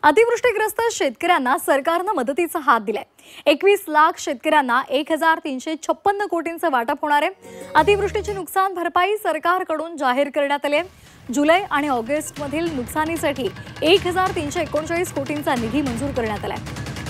अतिवृष्टीग्रस्त शेतकऱ्यांना सरकारने मदतीचा हात दिलाय। 21 लाख शेतकऱ्यांना 1356 कोटींचं वाटप होणार आहे। अतिवृष्टीची नुकसान भरपाई सरकारकडून जाहीर करण्यात आली आहे। जुलै आणि ऑगस्ट मधील नुकसानीसाठी 1339 कोटींचा निधी मंजूर करण्यात आलाय।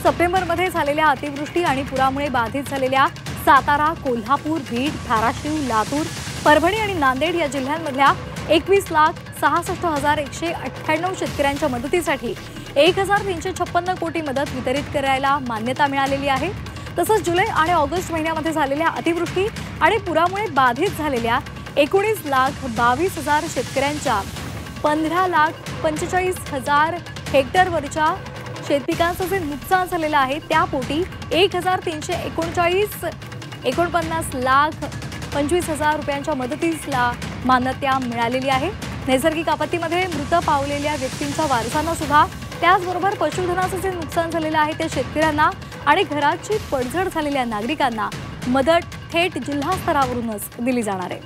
सप्टेंबरमध्ये झालेल्या अतिवृष्टी आणि पुरामुळे बाधित झालेल्या सातारा, कोल्हापूर, बीड, धाराशिव, लातूर, परभणी आणि नांदेड या जिल्ह्यांमधल्या 21,66,198 शेतकऱ्यांच्या मदतीसाठी 1356 कोटी मदत वितरित करायला मान्यता मिळालेली आहे। तसंच जुलै आणि ऑगस्ट महिन्यामध्ये झालेल्या अतिवृष्टी आणि पुरामुळे बाधित झालेल्या 19,22,000 शेतकऱ्यांच्या 15,45,000 हेक्टरवरच्या शेतपिकांचं जे नुकसान झालेलं आहे त्यापोटी 1,349,49,25,000 रुपयांच्या मदतीला मान्यता मिळालेली आहे। नैसर्गिक आपत्तीमध्ये मृत पावलेल्या व्यक्तींच्या वारसांना सुद्धा, त्याचबरोबर पशुधनाचं जे नुकसान झालेलं आहे त्या शेतकऱ्यांना आणि घराची पडझड झालेल्या नागरिकांना मदत थेट जिल्हा स्तरावरूनच दिली जाणार आहे।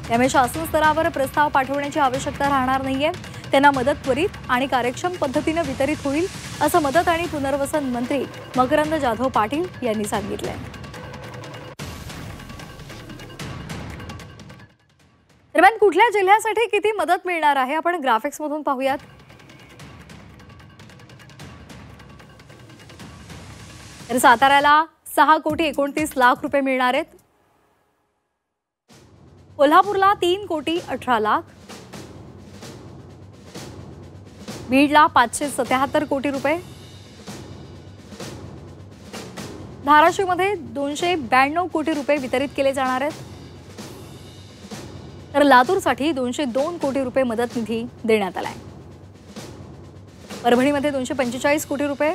त्यामुळे शासन स्तरावर प्रस्ताव पाठवण्याची आवश्यकता राहणार नाहीये। त्यांना मदत त्वरित आणि कार्यक्षम पद्धतीने वितरित होईल, असं मदत आणि पुनर्वसन मंत्री मकरंद जाधव पाटील यांनी सांगितलंय। दरम्यान कुठल्या जिल्ह्यासाठी किती मदत मिळणार आहे आपण ग्राफिक्स मधून पाहूयात। तर साताऱ्याला 6,29,00,000 रुपये मिळणार आहेत। कोल्हापूरला 3,18,00,000, बीडला 577 कोटी रुपये, धाराशिवमध्ये 292 कोटी रुपये वितरित केले जाणार आहेत। तर लातूरसाठी 202 कोटी रुपये मदत निधी देण्यात आलाय। परभणीमध्ये 245 कोटी रुपये,